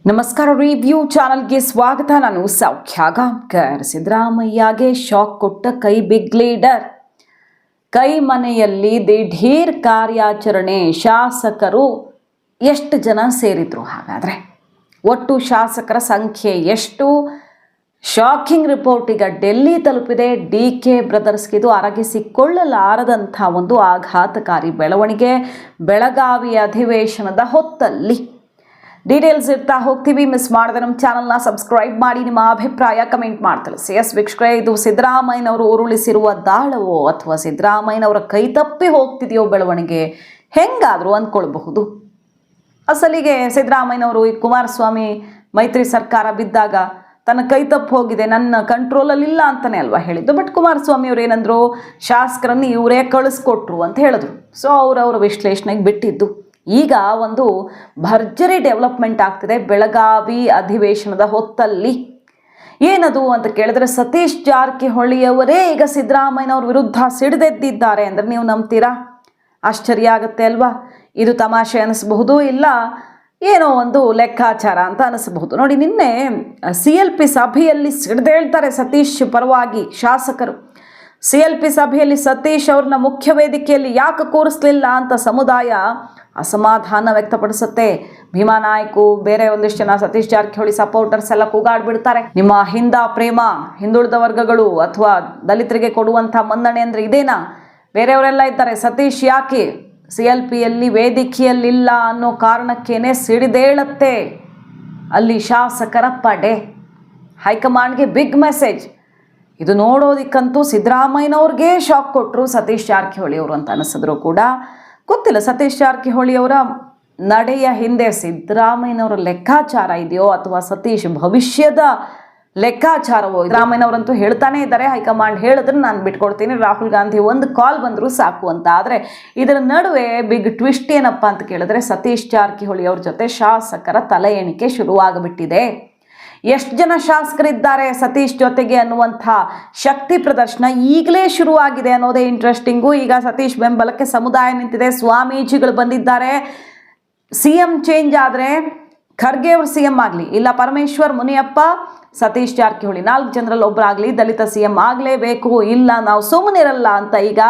ನಮಸ್ಕಾರ. ರಿವ್ಯೂ ಚಾನಲ್ಗೆ ಸ್ವಾಗತ. ನಾನು ಸೌಖ್ಯ ಗಾಂವ್ಕರ್. ಸಿದ್ದರಾಮಯ್ಯಗೆ ಶಾಕ್ ಕೊಟ್ಟ ಕೈ ಬಿಗ್ ಲೀಡರ್. ಕೈ ಮನೆಯಲ್ಲಿ ದಿಢೀರ್ ಕಾರ್ಯಾಚರಣೆ. ಶಾಸಕರು ಎಷ್ಟು ಜನ ಸೇರಿದ್ರು? ಹಾಗಾದರೆ ಒಟ್ಟು ಶಾಸಕರ ಸಂಖ್ಯೆ ಎಷ್ಟು? ಶಾಕಿಂಗ್ ರಿಪೋರ್ಟ್ ಈಗ ಡೆಲ್ಲಿ ತಲುಪಿದೆ. ಡಿ.ಕೆ ಬ್ರದರ್ಸ್ಗೆ ಇದು ಅರಗಿಸಿಕೊಳ್ಳಲಾರದಂಥ ಒಂದು ಆಘಾತಕಾರಿ ಬೆಳವಣಿಗೆ. ಬೆಳಗಾವಿ ಅಧಿವೇಶನದ ಹೊತ್ತಲ್ಲಿ ಡೀಟೇಲ್ಸ್ ಇರ್ತಾ ಹೋಗ್ತೀವಿ. ಮಿಸ್ ಮಾಡದೆ ನಮ್ಮ ಚಾನಲ್ನ ಸಬ್ಸ್ಕ್ರೈಬ್ ಮಾಡಿ, ನಿಮ್ಮ ಅಭಿಪ್ರಾಯ ಕಮೆಂಟ್ ಮಾಡಿ ತಿಳಿಸಿ. ಎಸ್ ವೀಕ್ಷಕರೇ, ಇದು ಸಿದ್ದರಾಮಯ್ಯನವರು ಉರುಳಿಸಿರುವ ದಾಳವೋ ಅಥವಾ ಸಿದ್ದರಾಮಯ್ಯನವರ ಕೈ ತಪ್ಪಿ ಹೋಗ್ತಿದೆಯೋ ಬೆಳವಣಿಗೆ? ಹೆಂಗಾದರೂ ಅಂದ್ಕೊಳ್ಬಹುದು. ಅಸಲಿಗೆ ಸಿದ್ದರಾಮಯ್ಯನವರು ಈ ಕುಮಾರಸ್ವಾಮಿ ಮೈತ್ರಿ ಸರ್ಕಾರ ಬಿದ್ದಾಗ ತನ್ನ ಕೈ ತಪ್ಪು ಹೋಗಿದೆ, ನನ್ನ ಕಂಟ್ರೋಲಲ್ಲಿ ಇಲ್ಲ ಅಂತಲೇ ಅಲ್ವಾ ಹೇಳಿದ್ದು. ಬಟ್ ಕುಮಾರಸ್ವಾಮಿ ಅವರು ಏನಂದ್ರು, ಶಾಸಕರನ್ನು ಇವರೇ ಕಳಿಸ್ಕೊಟ್ರು ಅಂತ ಹೇಳಿದ್ರು. ಸೊ ಅವರವರ ವಿಶ್ಲೇಷಣೆಗೆ ಬಿಟ್ಟಿದ್ದು. ಈಗ ಒಂದು ಭರ್ಜರಿ ಡೆವಲಪ್ಮೆಂಟ್ ಆಗ್ತಿದೆ ಬೆಳಗಾವಿ ಅಧಿವೇಶನದ ಹೊತ್ತಲ್ಲಿ. ಏನದು ಅಂತ ಕೇಳಿದ್ರೆ, ಸತೀಶ್ ಜಾರಕಿಹೊಳಿಯವರೇ ಈಗ ಸಿದ್ದರಾಮಯ್ಯನವ್ರ ವಿರುದ್ಧ ಸಿಡಿದೆದ್ದಿದ್ದಾರೆ ಅಂದರೆ ನೀವು ನಂಬ್ತೀರಾ? ಆಶ್ಚರ್ಯ ಆಗುತ್ತೆ ಅಲ್ವಾ? ಇದು ತಮಾಷೆ ಅನಿಸಬಹುದು, ಇಲ್ಲ ಏನೋ ಒಂದು ಲೆಕ್ಕಾಚಾರ ಅಂತ ಅನಿಸಬಹುದು. ನೋಡಿ, ನಿನ್ನೆ CLP ಸಭೆಯಲ್ಲಿ ಸಿಡಿದೇಳ್ತಾರೆ ಸತೀಶ್ ಪರವಾಗಿ ಶಾಸಕರು. CLP ಸಭೆಯಲ್ಲಿ ಸತೀಶ್ ಅವ್ರನ್ನ ಮುಖ್ಯ ವೇದಿಕೆಯಲ್ಲಿ ಯಾಕೆ ಕೂರಿಸ್ಲಿಲ್ಲ ಅಂತ ಸಮುದಾಯ ಅಸಮಾಧಾನ ವ್ಯಕ್ತಪಡಿಸುತ್ತೆ. ಭೀಮಾ ನಾಯ್ಕು, ಬೇರೆ ಒಂದಿಷ್ಟು ಜನ ಸತೀಶ್ ಜಾರಕಿಹೊಳಿ ಸಪೋರ್ಟರ್ಸ್ ಎಲ್ಲ ಕೂಗಾಡ್ಬಿಡ್ತಾರೆ, ನಿಮ್ಮ ಹಿಂದ ಪ್ರೇಮ, ಹಿಂದುಳಿದ ವರ್ಗಗಳು ಅಥವಾ ದಲಿತರಿಗೆ ಕೊಡುವಂಥ ಮನ್ನಣೆ ಅಂದರೆ ಇದೇನಾ? ಬೇರೆಯವರೆಲ್ಲ ಇದ್ದಾರೆ, ಸತೀಶ್ ಯಾಕೆ CLPಯಲ್ಲಿ ವೇದಿಕೆಯಲ್ಲಿಲ್ಲ ಅನ್ನೋ ಕಾರಣಕ್ಕೇನೆ ಸಿಡಿದೇಳತ್ತೆ ಅಲ್ಲಿ ಶಾಸಕರ ಪಡೆ. ಹೈಕಮಾಂಡ್ಗೆ ಬಿಗ್ ಮೆಸೇಜ್. ಇದು ನೋಡೋದಕ್ಕಂತೂ ಸಿದ್ದರಾಮಯ್ಯನವ್ರಿಗೆ ಶಾಕ್ ಕೊಟ್ಟರು ಸತೀಶ್ ಜಾರಕಿಹೊಳಿ ಅವರು ಅಂತ ಅನಿಸಿದ್ರು ಕೂಡ ಗೊತ್ತಿಲ್ಲ. ಸತೀಶ್ ಜಾರಕಿಹೊಳಿ ಅವರ ನಡೆಯ ಹಿಂದೆ ಸಿದ್ದರಾಮಯ್ಯನವರ ಲೆಕ್ಕಾಚಾರ ಇದೆಯೋ ಅಥವಾ ಸತೀಶ್ ಭವಿಷ್ಯದ ಲೆಕ್ಕಾಚಾರವೋ? ಸಿದ್ದರಾಮಯ್ಯನವರಂತೂ ಹೇಳ್ತಾನೆ ಇದ್ದಾರೆ, ಹೈಕಮಾಂಡ್ ಹೇಳಿದ್ರೆ ನಾನು ಬಿಟ್ಕೊಡ್ತೀನಿ, ರಾಹುಲ್ ಗಾಂಧಿ ಒಂದು ಕಾಲ್ ಬಂದರೂ ಸಾಕು ಅಂತ. ಆದರೆ ಇದರ ನಡುವೆ ಬಿಗ್ ಟ್ವಿಸ್ಟ್ ಏನಪ್ಪ ಅಂತ ಕೇಳಿದ್ರೆ, ಸತೀಶ್ ಜಾರಕಿಹೊಳಿ ಅವ್ರ ಜೊತೆ ಶಾಸಕರ ತಲೆ ಎಣಿಕೆ ಶುರುವಾಗ್ಬಿಟ್ಟಿದೆ. ಎಷ್ಟು ಜನ ಶಾಸಕರಿದ್ದಾರೆ ಸತೀಶ್ ಜೊತೆಗೆ ಅನ್ನುವಂಥ ಶಕ್ತಿ ಪ್ರದರ್ಶನ ಈಗಲೇ ಶುರುವಾಗಿದೆ ಅನ್ನೋದೇ ಇಂಟ್ರೆಸ್ಟಿಂಗು. ಈಗ ಸತೀಶ್ ಬೆಂಬಲಕ್ಕೆ ಸಮುದಾಯ ನಿಂತಿದೆ, ಸ್ವಾಮೀಜಿಗಳು ಬಂದಿದ್ದಾರೆ. CM ಚೇಂಜ್ ಆದರೆ ಖರ್ಗೆ ಅವರು CM ಆಗಲಿ, ಇಲ್ಲ ಪರಮೇಶ್ವರ್, ಮುನಿಯಪ್ಪ, ಸತೀಶ್ ಜಾರಕಿಹೊಳಿ 4 ಜನರಲ್ಲಿ ಒಬ್ಬರಾಗಲಿ ದಲಿತ CM ಆಗಲೇಬೇಕು, ಇಲ್ಲ ನಾವು ಸುಮ್ಮನಿರಲ್ಲ ಅಂತ ಈಗ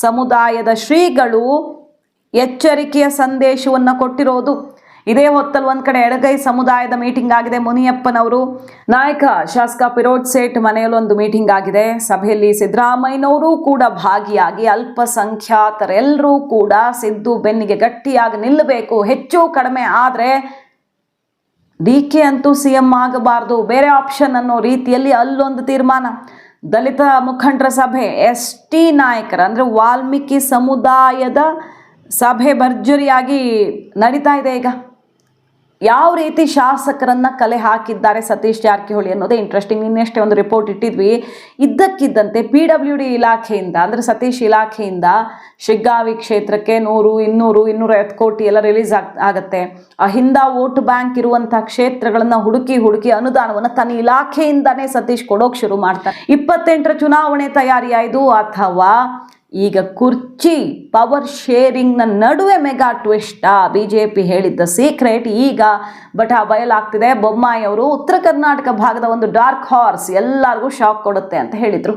ಸಮುದಾಯದ ಶ್ರೀಗಳು ಎಚ್ಚರಿಕೆಯ ಸಂದೇಶವನ್ನು ಕೊಟ್ಟಿರೋದು. ಇದೇ ಹೊತ್ತಲ್ಲಿ ಒಂದು ಕಡೆ ಎಡಗೈ ಸಮುದಾಯದ ಮೀಟಿಂಗ್ ಆಗಿದೆ. ಮುನಿಯಪ್ಪನವರು ನಾಯಕ ಶಾಸಕ ಪಿರೋಜ್ ಸೇಠ್ ಮನೆಯಲ್ಲಿ ಒಂದು ಮೀಟಿಂಗ್ ಆಗಿದೆ. ಸಭೆಯಲ್ಲಿ ಸಿದ್ದರಾಮಯ್ಯನವರು ಕೂಡ ಭಾಗಿಯಾಗಿ ಅಲ್ಪಸಂಖ್ಯಾತರೆಲ್ಲರೂ ಕೂಡ ಸಿದ್ದು ಬೆನ್ನಿಗೆ ಗಟ್ಟಿಯಾಗಿ ನಿಲ್ಲಬೇಕು, ಹೆಚ್ಚು ಕಡಿಮೆ ಆದರೆ DK ಅಂತೂ CM ಆಗಬಾರ್ದು, ಬೇರೆ ಆಪ್ಷನ್ ಅನ್ನೋ ರೀತಿಯಲ್ಲಿ ಅಲ್ಲೊಂದು ತೀರ್ಮಾನ. ದಲಿತ ಮುಖಂಡರ ಸಭೆ, ST ನಾಯಕರ ಅಂದರೆ ವಾಲ್ಮೀಕಿ ಸಮುದಾಯದ ಸಭೆ ಭರ್ಜರಿಯಾಗಿ ನಡೀತಾ ಇದೆ. ಈಗ ಯಾವ ರೀತಿ ಶಾಸಕರನ್ನ ಕಲೆ ಹಾಕಿದ್ದಾರೆ ಸತೀಶ್ ಜಾರಕಿಹೊಳಿ ಅನ್ನೋದೇ ಇಂಟ್ರೆಸ್ಟಿಂಗ್. ನಿನ್ನೆಷ್ಟೇ ಒಂದು ರಿಪೋರ್ಟ್ ಇಟ್ಟಿದ್ವಿ. ಇದ್ದಕ್ಕಿದ್ದಂತೆ PWD ಇಲಾಖೆಯಿಂದ ಅಂದರೆ ಸತೀಶ್ ಇಲಾಖೆಯಿಂದ ಶಿಗ್ಗಾವಿ ಕ್ಷೇತ್ರಕ್ಕೆ 100, 200, 250 ಕೋಟಿ ಎಲ್ಲ ರಿಲೀಸ್ ಆಗುತ್ತೆ. ಹಿಂದ ವೋಟ್ ಬ್ಯಾಂಕ್ ಇರುವಂಥ ಕ್ಷೇತ್ರಗಳನ್ನು ಹುಡುಕಿ ಅನುದಾನವನ್ನು ತನ್ನ ಇಲಾಖೆಯಿಂದಾನೇ ಸತೀಶ್ ಕೊಡೋಕೆ ಶುರು ಮಾಡ್ತಾರೆ. 28ರ ಚುನಾವಣೆ ತಯಾರಿಯಾಯಿತು. ಅಥವಾ ಈಗ ಕುರ್ಚಿ ಪವರ್ ಶೇರಿಂಗ್ನ ನಡುವೆ ಮೆಗಾ ಟ್ವಿಸ್ಟ್. BJP ಹೇಳಿದ್ದ ಸೀಕ್ರೆಟ್ ಈಗ ಬಯಲಾಗ್ತಿದೆ. ಬೊಮ್ಮಾಯಿ ಅವರು ಉತ್ತರ ಕರ್ನಾಟಕ ಭಾಗದ ಒಂದು ಡಾರ್ಕ್ ಹಾರ್ಸ್, ಎಲ್ಲರಿಗೂ ಶಾಕ್ ಕೊಡುತ್ತೆ ಅಂತ ಹೇಳಿದರು.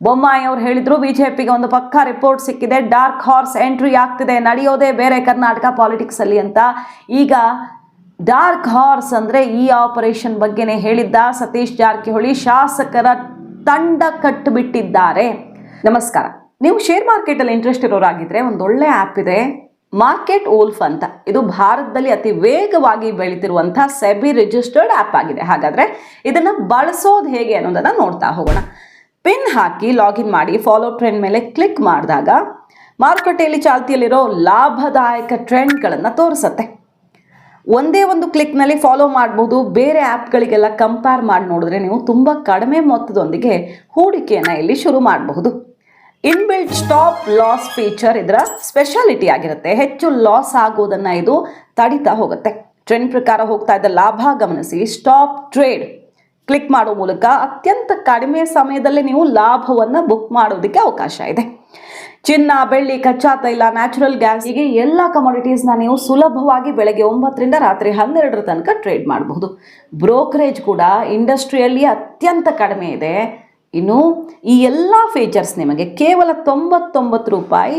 ಬೊಮ್ಮಾಯಿ ಅವರು ಹೇಳಿದ್ರು, BJPಗೆ ಒಂದು ಪಕ್ಕಾ ರಿಪೋರ್ಟ್ ಸಿಕ್ಕಿದೆ, ಡಾರ್ಕ್ ಹಾರ್ಸ್ ಎಂಟ್ರಿ ಆಗ್ತಿದೆ, ನಡೆಯೋದೇ ಬೇರೆ ಕರ್ನಾಟಕ ಪಾಲಿಟಿಕ್ಸ್ ಅಲ್ಲಿ ಅಂತ. ಈಗ ಡಾರ್ಕ್ ಹಾರ್ಸ್ ಅಂದರೆ ಈ ಆಪರೇಷನ್ ಬಗ್ಗೆನೇ ಹೇಳಿದ್ದ ಸತೀಶ್ ಜಾರಕಿಹೊಳಿ. ಶಾಸಕರ ತಂಡ ಕಟ್ಟಿಬಿಟ್ಟಿದ್ದಾರೆ. ನಮಸ್ಕಾರ. ನೀವು ಶೇರ್ ಮಾರ್ಕೆಟಲ್ಲಿ ಇಂಟ್ರೆಸ್ಟ್ ಇರೋರಾಗಿದ್ದರೆ ಒಂದೊಳ್ಳೆ ಆ್ಯಪ್ ಇದೆ, ಮಾರ್ಕೆಟ್ ವೋಲ್ಫ್ ಅಂತ. ಇದು ಭಾರತದಲ್ಲಿ ಅತಿ ವೇಗವಾಗಿ ಬೆಳೀತಿರುವಂಥ ಸೆಬಿ ರಿಜಿಸ್ಟರ್ಡ್ ಆ್ಯಪ್ ಆಗಿದೆ. ಹಾಗಾದರೆ ಇದನ್ನು ಬಳಸೋದು ಹೇಗೆ ಅನ್ನೋದನ್ನು ನೋಡ್ತಾ ಹೋಗೋಣ. ಪಿನ್ ಹಾಕಿ ಲಾಗಿನ್ ಮಾಡಿ, ಫಾಲೋ ಟ್ರೆಂಡ್ ಮೇಲೆ ಕ್ಲಿಕ್ ಮಾಡಿದಾಗ ಮಾರುಕಟ್ಟೆಯಲ್ಲಿ ಚಾಲ್ತಿಯಲ್ಲಿರೋ ಲಾಭದಾಯಕ ಟ್ರೆಂಡ್ಗಳನ್ನು ತೋರಿಸುತ್ತೆ. ಒಂದೇ ಒಂದು ಕ್ಲಿಕ್ನಲ್ಲಿ ಫಾಲೋ ಮಾಡ್ಬೋದು. ಬೇರೆ ಆ್ಯಪ್ಗಳಿಗೆಲ್ಲ ಕಂಪೇರ್ ಮಾಡಿ ನೋಡಿದ್ರೆ ನೀವು ತುಂಬ ಕಡಿಮೆ ಮೊತ್ತದೊಂದಿಗೆ ಹೂಡಿಕೆಯನ್ನು ಇಲ್ಲಿ ಶುರು ಮಾಡಬಹುದು. ಇನ್ಬಿಲ್ಟ್ ಸ್ಟಾಪ್ ಲಾಸ್ ಫೀಚರ್ ಇದರ ಸ್ಪೆಷಾಲಿಟಿ ಆಗಿರುತ್ತೆ. ಹೆಚ್ಚು ಲಾಸ್ ಆಗೋದನ್ನು ಇದು ತಡಿತಾ ಹೋಗುತ್ತೆ. ಟ್ರೆಂಡ್ ಪ್ರಕಾರ ಹೋಗ್ತಾ ಇದ್ದ ಲಾಭ ಗಮನಿಸಿ. ಸ್ಟಾಪ್ ಟ್ರೇಡ್ ಕ್ಲಿಕ್ ಮಾಡೋ ಮೂಲಕ ಅತ್ಯಂತ ಕಡಿಮೆ ಸಮಯದಲ್ಲಿ ನೀವು ಲಾಭವನ್ನು ಬುಕ್ ಮಾಡೋದಕ್ಕೆ ಅವಕಾಶ ಇದೆ. ಚಿನ್ನ, ಬೆಳ್ಳಿ, ಕಚ್ಚಾ ತೈಲ, ನ್ಯಾಚುರಲ್ ಗ್ಯಾಸ್ ಹೀಗೆ ಎಲ್ಲ ಕಮೋಡಿಟೀಸ್ನ ನೀವು ಸುಲಭವಾಗಿ ಬೆಳಗ್ಗೆ 9ರಿಂದ ರಾತ್ರಿ 12 ತನಕ ಟ್ರೇಡ್ ಮಾಡಬಹುದು. ಬ್ರೋಕರೇಜ್ ಕೂಡ ಇಂಡಸ್ಟ್ರಿಯಲ್ಲಿ ಅತ್ಯಂತ ಕಡಿಮೆ ಇದೆ. ಇನ್ನು ಈ ಎಲ್ಲ ಫೀಚರ್ಸ್ ನಿಮಗೆ ಕೇವಲ 99 ರೂಪಾಯಿ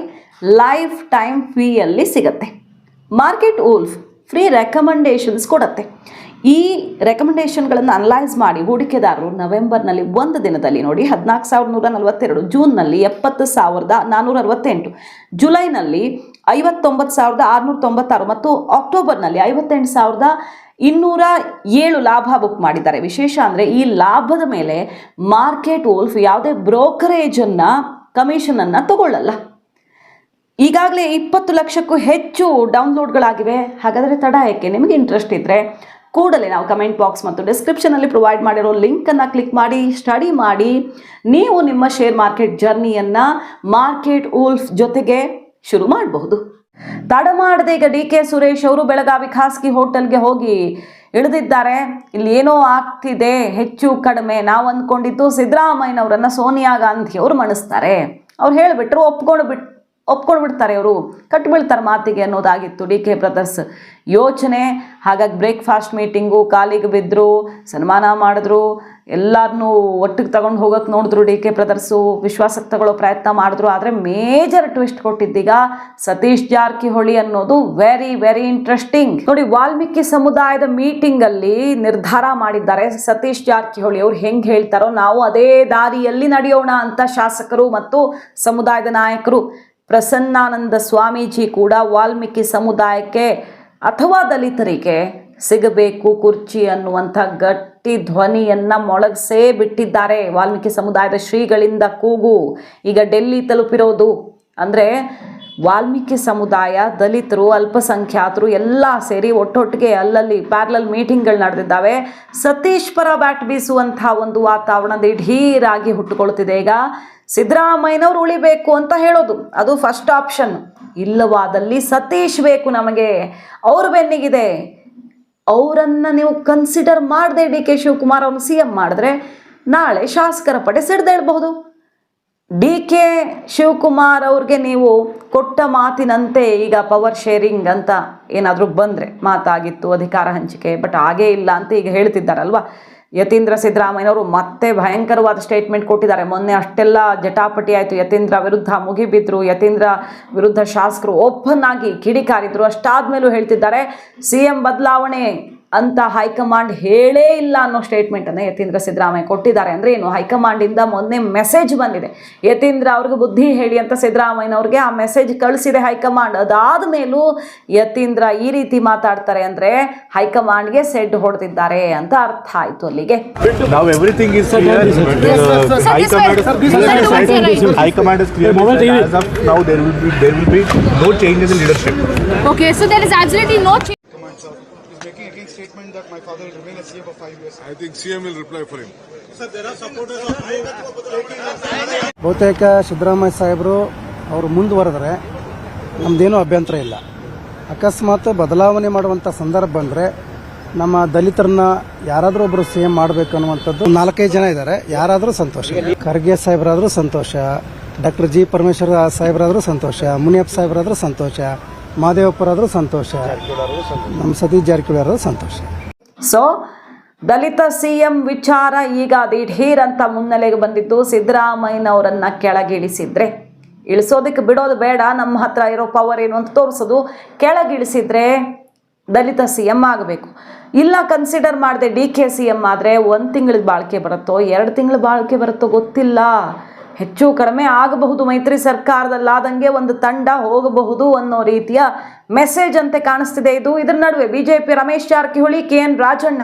ಲೈಫ್ ಟೈಮ್ ಫೀಯಲ್ಲಿ ಸಿಗುತ್ತೆ. ಮಾರ್ಕೆಟ್ ವೂಲ್ಫ್ ಫ್ರೀ ರೆಕಮೆಂಡೇಷನ್ಸ್ ಕೊಡುತ್ತೆ. ಈ ರೆಕಮೆಂಡೇಷನ್ಗಳನ್ನು ಅನಲೈಸ್ ಮಾಡಿ ಹೂಡಿಕೆದಾರರು ನವೆಂಬರ್ನಲ್ಲಿ ಒಂದು ದಿನದಲ್ಲಿ ನೋಡಿ 14,142, ಜೂನ್ನಲ್ಲಿ 70,468, ಜುಲೈನಲ್ಲಿ 59,696 ಮತ್ತು ಅಕ್ಟೋಬರ್ನಲ್ಲಿ 58,207 ಲಾಭ ಬುಕ್ ಮಾಡಿದ್ದಾರೆ. ವಿಶೇಷ ಅಂದರೆ ಈ ಲಾಭದ ಮೇಲೆ ಮಾರ್ಕೆಟ್ ವೂಲ್ಫ್ ಯಾವುದೇ ಬ್ರೋಕರೇಜನ್ನು ಕಮಿಷನನ್ನು ತಗೊಳ್ಳಲ್ಲ. ಈಗಾಗಲೇ 20 ಲಕ್ಷಕ್ಕೂ ಹೆಚ್ಚು ಡೌನ್ಲೋಡ್ಗಳಾಗಿವೆ. ಹಾಗಾದರೆ ತಡ ಏಕೆ? ನಿಮಗೆ ಇಂಟ್ರೆಸ್ಟ್ ಇದ್ದರೆ ಕೂಡಲೇ ನಾವು ಕಮೆಂಟ್ ಬಾಕ್ಸ್ ಮತ್ತು ಡಿಸ್ಕ್ರಿಪ್ಷನಲ್ಲಿ ಪ್ರೊವೈಡ್ ಮಾಡಿರೋ ಲಿಂಕನ್ನು ಕ್ಲಿಕ್ ಮಾಡಿ ಸ್ಟಡಿ ಮಾಡಿ ನೀವು ನಿಮ್ಮ ಶೇರ್ ಮಾರ್ಕೆಟ್ ಜರ್ನಿಯನ್ನು ಮಾರ್ಕೆಟ್ ವೂಲ್ಫ್ ಜೊತೆಗೆ ಶುರು ಮಾಡಬಹುದು. ತಡ ಮಾಡದೆ ಈಗ ಡಿ ಕೆ ಸುರೇಶ್ ಅವರು ಬೆಳಗಾವಿ ಖಾಸಗಿ ಹೋಟೆಲ್ಗೆ ಹೋಗಿ ಇಳಿದಿದ್ದಾರೆ. ಇಲ್ಲಿ ಏನೋ ಆಗ್ತಿದೆ, ಹೆಚ್ಚು ಕಡಿಮೆ ನಾವು ಅಂದ್ಕೊಂಡಿದ್ದು ಸಿದ್ದರಾಮಯ್ಯನವರನ್ನು ಸೋನಿಯಾ ಗಾಂಧಿ ಅವರು ಮಣಿಸ್ತಾರೆ, ಅವ್ರು ಹೇಳಿಬಿಟ್ರು ಒಪ್ಕೊಂಡು ಬಿಡ್ತಾರೆ, ಅವರು ಕಟ್ಟಿಬೀಳ್ತಾರೆ ಮಾತಿಗೆ ಅನ್ನೋದಾಗಿತ್ತು ಡಿ ಕೆ ಬ್ರದರ್ಸ್ ಯೋಚನೆ. ಹಾಗಾಗಿ ಬ್ರೇಕ್ಫಾಸ್ಟ್ ಮೀಟಿಂಗು ಕಾಲಿಗೆ ಬಿದ್ದರು, ಸನ್ಮಾನ ಮಾಡಿದ್ರು, ಎಲ್ಲರನ್ನೂ ಒಟ್ಟಿಗೆ ತಗೊಂಡು ಹೋಗೋಕ್ಕೆ ನೋಡಿದ್ರು ಡಿ ಕೆ ಬ್ರದರ್ಸು, ವಿಶ್ವಾಸಕ್ಕೆ ತಗೊಳ್ಳೋ ಪ್ರಯತ್ನ ಮಾಡಿದ್ರು. ಆದರೆ ಮೇಜರ್ ಟ್ವಿಸ್ಟ್ ಕೊಟ್ಟಿದ್ದೀಗ ಸತೀಶ್ ಜಾರಕಿಹೊಳಿ ಅನ್ನೋದು ವೆರಿ ವೆರಿ ಇಂಟ್ರೆಸ್ಟಿಂಗ್. ನೋಡಿ, ವಾಲ್ಮೀಕಿ ಸಮುದಾಯದ ಮೀಟಿಂಗಲ್ಲಿ ನಿರ್ಧಾರ ಮಾಡಿದ್ದಾರೆ ಸತೀಶ್ ಜಾರಕಿಹೊಳಿ ಅವರು ಹೆಂಗೆ ಹೇಳ್ತಾರೋ ನಾವು ಅದೇ ದಾರಿಯಲ್ಲಿ ನಡೆಯೋಣ ಅಂತ ಶಾಸಕರು ಮತ್ತು ಸಮುದಾಯದ ನಾಯಕರು. ಪ್ರಸನ್ನಾನಂದ ಸ್ವಾಮೀಜಿ ಕೂಡ ವಾಲ್ಮೀಕಿ ಸಮುದಾಯಕ್ಕೆ ಅಥವಾ ದಲಿತರಿಗೆ ಸಿಗಬೇಕು ಕುರ್ಚಿ ಅನ್ನುವಂಥ ಗಟ್ಟಿ ಧ್ವನಿಯನ್ನು ಮೊಳಗಿಸೇ ಬಿಟ್ಟಿದ್ದಾರೆ. ವಾಲ್ಮೀಕಿ ಸಮುದಾಯದ ಶ್ರೀಗಳಿಂದ ಕೂಗು ಈಗ ಡೆಲ್ಲಿ ತಲುಪಿರೋದು. ಅಂದರೆ ವಾಲ್ಮೀಕಿ ಸಮುದಾಯ, ದಲಿತರು, ಅಲ್ಪಸಂಖ್ಯಾತರು ಎಲ್ಲ ಸೇರಿ ಒಟ್ಟೊಟ್ಟಿಗೆ ಅಲ್ಲಲ್ಲಿ ಪ್ಯಾರಲಲ್ ಮೀಟಿಂಗ್ಗಳು ನಡೆದಿದ್ದಾವೆ. ಸತೀಶ್ ಪರ ಬ್ಯಾಟ್ ಬೀಸುವಂಥ ಒಂದು ವಾತಾವರಣ ದಿಢೀರಾಗಿ ಹುಟ್ಟುಕೊಳ್ತಿದೆ. ಈಗ ಸಿದ್ದರಾಮಯ್ಯನವ್ರು ಉಳಿಬೇಕು ಅಂತ ಹೇಳೋದು ಅದು ಫಸ್ಟ್ ಆಪ್ಷನ್. ಇಲ್ಲವಾದಲ್ಲಿ ಸತೀಶ್ ಬೇಕು ನಮಗೆ, ಅವ್ರ ಬೆನ್ನಿಗಿದೆ, ಅವರನ್ನು ನೀವು ಕನ್ಸಿಡರ್ ಮಾಡದೆ ಡಿ ಕೆ ಶಿವಕುಮಾರ್ ಅವ್ರನ್ನ CM ಮಾಡಿದ್ರೆ ನಾಳೆ ಶಾಸಕರ ಪಡೆ ಸಿಡ್ದೇಳಬಹುದು. ಡಿ ಕೆ ಶಿವಕುಮಾರ್ ಅವ್ರಿಗೆ ನೀವು ಕೊಟ್ಟ ಮಾತಿನಂತೆ ಈಗ ಪವರ್ ಶೇರಿಂಗ್ ಅಂತ ಏನಾದರೂ ಬಂದರೆ ಮಾತಾಗಿತ್ತು, ಅಧಿಕಾರ ಹಂಚಿಕೆ, ಬಟ್ ಹಾಗೇ ಇಲ್ಲ ಅಂತ ಈಗ ಹೇಳ್ತಿದ್ದಾರಲ್ವ. ಯತೀಂದ್ರ ಸಿದ್ದರಾಮಯ್ಯನವರು ಮತ್ತೆ ಭಯಂಕರವಾದ ಸ್ಟೇಟ್ಮೆಂಟ್ ಕೊಟ್ಟಿದ್ದಾರೆ. ಮೊನ್ನೆ ಅಷ್ಟೆಲ್ಲ ಜಟಾಪಟಿ ಆಯಿತು, ಯತೀಂದ್ರ ವಿರುದ್ಧ ಮುಗಿಬಿದ್ರು, ಯತೀಂದ್ರ ವಿರುದ್ಧ ಶಾಸಕರು ಓಪನ್ ಆಗಿ ಕಿಡಿಕಾರಿದ್ರು. ಅಷ್ಟಾದ್ಮೇಲೂ ಹೇಳ್ತಿದ್ದಾರೆ CM ಬದಲಾವಣೆ ಅಂತ ಹೈಕಮಾಂಡ್ ಹೇಳೇ ಇಲ್ಲ ಅನ್ನೋ ಸ್ಟೇಟ್ಮೆಂಟನ್ನು ಯತೀಂದ್ರ ಸಿದ್ದರಾಮಯ್ಯ ಕೊಟ್ಟಿದ್ದಾರೆ. ಅಂದರೆ ಏನು, ಹೈಕಮಾಂಡಿಂದ ಮೊನ್ನೆ ಮೆಸೇಜ್ ಬಂದಿದೆ, ಯತೀಂದ್ರ ಅವ್ರಿಗೆ ಬುದ್ಧಿ ಹೇಳಿ ಅಂತ ಸಿದ್ದರಾಮಯ್ಯನವ್ರಿಗೆ ಆ ಮೆಸೇಜ್ ಕಳಿಸಿದೆ ಹೈಕಮಾಂಡ್. ಅದಾದ ಮೇಲೂ ಯತೀಂದ್ರ ಈ ರೀತಿ ಮಾತಾಡ್ತಾರೆ ಅಂದರೆ ಹೈಕಮಾಂಡ್ಗೆ ಸೆಡ್ ಹೊಡೆದಿದ್ದಾರೆ ಅಂತ ಅರ್ಥ ಆಯಿತು ಅಲ್ಲಿಗೆ. High-command is clearly said as of now there will be no changes in leadership. Okay, so there is absolutely no change. He's making a clear statement that my father will remain as CM for 5 years. I think CM will reply for him. Sir, there are supporters of ಬಹುತೇಕ ಸಿದ್ದರಾಮಯ್ಯ ಸಾಹೇಬರು ಅವರು ಮುಂದುವರೆದರೆ ನಮ್ಮದೇನೂ ಅಭ್ಯಂತರ ಇಲ್ಲ. ಅಕಸ್ಮಾತ್ ಬದಲಾವಣೆ ಮಾಡುವಂಥ ಸಂದರ್ಭ ಬಂದರೆ ನಮ್ಮ ದಲಿತರನ್ನ ಯಾರಾದರೂ ಒಬ್ಬರು CM ಮಾಡಬೇಕು ಅನ್ನುವಂಥದ್ದು 4-5 ಜನ ಇದ್ದಾರೆ. ಯಾರಾದರೂ ಸಂತೋಷ. ಖರ್ಗೆ ಸಾಹೇಬರಾದರೂ ಸಂತೋಷ, ಡಾಕ್ಟರ್ G ಪರಮೇಶ್ವರ ಸಾಹೇಬರಾದರೂ ಸಂತೋಷ, ಮುನಿಯಪ್ಪ ಸಾಹೇಬರಾದರೂ ಸಂತೋಷ, ಮಾದೇವಪ್ಪರಾದರೂ ಸಂತೋಷ, ನಮ್ಮ ಸತೀಶ್ ಜಾರಕಿಹೊಳಿ ಅವರಾದರೂ ಸಂತೋಷ. ಸೊ ದಲಿತ CM ವಿಚಾರ ಈಗ ದಿಢೀರ್ ಅಂತ ಮುನ್ನೆಲೆಗೆ ಬಂದಿದ್ದು. ಸಿದ್ದರಾಮಯ್ಯನವರನ್ನ ಕೆಳಗಿಳಿಸಿದ್ರೆ, ಇಳಿಸೋದಕ್ಕೆ ಬಿಡೋದು ಬೇಡ, ನಮ್ಮ ಹತ್ರ ಇರೋ ಪವರ್ ಏನು ಅಂತ ತೋರಿಸೋದು, ಕೆಳಗಿಳಿಸಿದ್ರೆ ದಲಿತ CM ಆಗಬೇಕು. ಇಲ್ಲ ಕನ್ಸಿಡರ್ ಮಾಡದೆ ಡಿ ಕೆ CM ಆದರೆ 1 ತಿಂಗಳ ಬಾಳಿಕೆ ಬರುತ್ತೋ 2 ತಿಂಗಳ ಬಾಳಿಕೆ ಬರುತ್ತೋ ಗೊತ್ತಿಲ್ಲ, ಹೆಚ್ಚು ಕಡಿಮೆ ಆಗಬಹುದು. ಮೈತ್ರಿ ಸರ್ಕಾರದಲ್ಲಾದಂಗೆ ಒಂದು ತಂಡ ಹೋಗಬಹುದು ಅನ್ನೋ ರೀತಿಯ ಮೆಸೇಜ್ ಅಂತೆ ಕಾಣಿಸ್ತಿದೆ ಇದು. ಇದರ ನಡುವೆ BJP ರಮೇಶ್ ಜಾರಕಿಹೊಳಿ, KN ರಾಜಣ್ಣ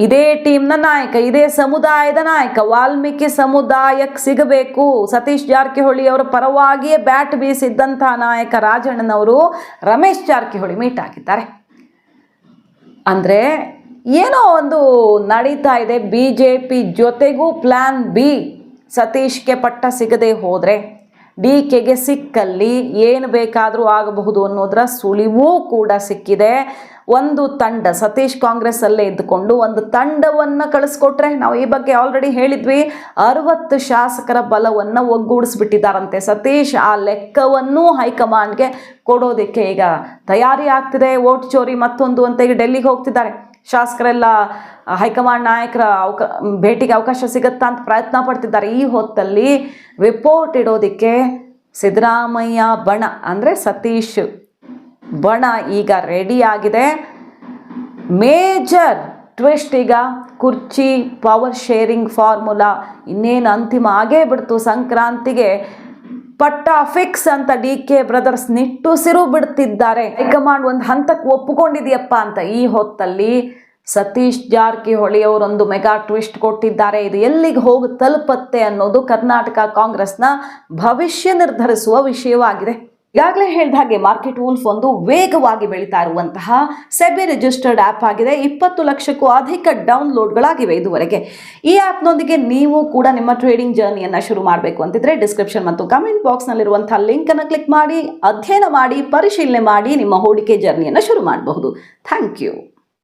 ಇದೇ ಟೀಮ್ನ ನಾಯಕ, ಇದೇ ಸಮುದಾಯದ ನಾಯಕ. ವಾಲ್ಮೀಕಿ ಸಮುದಾಯಕ್ಕೆ ಸಿಗಬೇಕು, ಸತೀಶ್ ಜಾರಕಿಹೊಳಿ ಅವರ ಪರವಾಗಿಯೇ ಬ್ಯಾಟ್ ಬೀಸಿದ್ದಂಥ ನಾಯಕ ರಾಜಣ್ಣನವರು ರಮೇಶ್ ಜಾರಕಿಹೊಳಿ ಮೀಟ್ ಆಗಿದ್ದಾರೆ. ಅಂದರೆ ಏನೋ ಒಂದು ನಡೀತಾ ಇದೆ. BJP ಜೊತೆಗೂ ಪ್ಲ್ಯಾನ್ B, ಸತೀಶ್ಗೆ ಪಟ್ಟ ಸಿಗದೆ ಹೋದರೆ DKಗೆ ಸಿಕ್ಕಲ್ಲಿ ಏನು ಬೇಕಾದರೂ ಆಗಬಹುದು ಅನ್ನೋದರ ಸುಳಿವೂ ಕೂಡ ಸಿಕ್ಕಿದೆ. ಒಂದು ತಂಡ, ಸತೀಶ್ ಕಾಂಗ್ರೆಸ್ ಅಲ್ಲೇ ಇದ್ದುಕೊಂಡು ಒಂದು ತಂಡವನ್ನು ಕಳಿಸ್ಕೊಟ್ರೆ, ನಾವು ಈ ಬಗ್ಗೆ ಆಲ್ರೆಡಿ ಹೇಳಿದ್ವಿ, 60 ಶಾಸಕರ ಬಲವನ್ನು ಒಗ್ಗೂಡಿಸ್ಬಿಟ್ಟಿದ್ದಾರಂತೆ ಸತೀಶ್. ಆ ಲೆಕ್ಕವನ್ನು ಹೈಕಮಾಂಡ್ಗೆ ಕೊಡೋದಕ್ಕೆ ಈಗ ತಯಾರಿ ಆಗ್ತಿದೆ. ವೋಟ್ ಚೋರಿ ಮತ್ತೊಂದು ಅಂತ ಈಗ ಡೆಲ್ಲಿಗೆ ಹೋಗ್ತಿದ್ದಾರೆ ಶಾಸಕರೆಲ್ಲ. ಹೈಕಮಾಂಡ್ ನಾಯಕರ ಭೇಟಿಗೆ ಅವಕಾಶ ಸಿಗುತ್ತಾ ಅಂತ ಪ್ರಯತ್ನ ಪಡ್ತಿದ್ದಾರೆ. ಈ ಹೊತ್ತಲ್ಲಿ ರಿಪೋರ್ಟ್ ಇಡೋದಕ್ಕೆ ಸಿದ್ದರಾಮಯ್ಯ ಬಣ ಅಂದರೆ ಸತೀಶ್ ಬಣ ಈಗ ರೆಡಿ ಆಗಿದೆ. ಮೇಜರ್ ಟ್ವಿಸ್ಟ್ ಈಗ ಕುರ್ಚಿ ಪವರ್ ಶೇರಿಂಗ್ ಫಾರ್ಮುಲಾ ಇನ್ನೇನು ಅಂತಿಮ ಆಗೇ ಬಿಡ್ತು. ಸಂಕ್ರಾಂತಿಗೆ ಪಟ್ಟ ಫಿಕ್ಸ್ ಅಂತ DK ಬ್ರದರ್ಸ್ ನಿಟ್ಟುಸಿರು ಬಿಡ್ತಿದ್ದಾರೆ. ಹೈಕಮಾಂಡ್ ಒಂದು ಹಂತಕ್ಕೆ ಒಪ್ಪಿಕೊಂಡಿದೆಯಪ್ಪ ಅಂತ. ಈ ಹೊತ್ತಲ್ಲಿ ಸತೀಶ್ ಜಾರಕಿಹೊಳಿ ಅವರೊಂದು ಮೆಗಾ ಟ್ವಿಸ್ಟ್ ಕೊಟ್ಟಿದ್ದಾರೆ. ಇದು ಎಲ್ಲಿಗೆ ಹೋಗಿ ತಲುಪತ್ತೆ ಅನ್ನೋದು ಕರ್ನಾಟಕ ಕಾಂಗ್ರೆಸ್ನ ಭವಿಷ್ಯ ನಿರ್ಧರಿಸುವ ವಿಷಯವಾಗಿದೆ. ಈಗಾಗಲೇ ಹೇಳಿದ ಹಾಗೆ ಮಾರ್ಕೆಟ್ ವೂಲ್ಫ್ ಒಂದು ವೇಗವಾಗಿ ಬೆಳೀತಾ ಇರುವಂತಹ ಸೆಬಿ ರಿಜಿಸ್ಟರ್ಡ್ ಆ್ಯಪ್ ಆಗಿದೆ. 20 ಲಕ್ಷಕ್ಕೂ ಅಧಿಕ ಡೌನ್ಲೋಡ್ಗಳಾಗಿವೆ ಇದುವರೆಗೆ. ಈ ಆ್ಯಪ್ನೊಂದಿಗೆ ನೀವು ಕೂಡ ನಿಮ್ಮ ಟ್ರೇಡಿಂಗ್ ಜರ್ನಿಯನ್ನು ಶುರು ಮಾಡಬೇಕು ಅಂತಿದ್ರೆ ಡಿಸ್ಕ್ರಿಪ್ಷನ್ ಮತ್ತು ಕಮೆಂಟ್ ಬಾಕ್ಸ್ನಲ್ಲಿರುವಂತಹ ಲಿಂಕನ್ನು ಕ್ಲಿಕ್ ಮಾಡಿ, ಅಧ್ಯಯನ ಮಾಡಿ, ಪರಿಶೀಲನೆ ಮಾಡಿ ನಿಮ್ಮ ಹೂಡಿಕೆ ಜರ್ನಿಯನ್ನು ಶುರು ಮಾಡಬಹುದು. Thank you.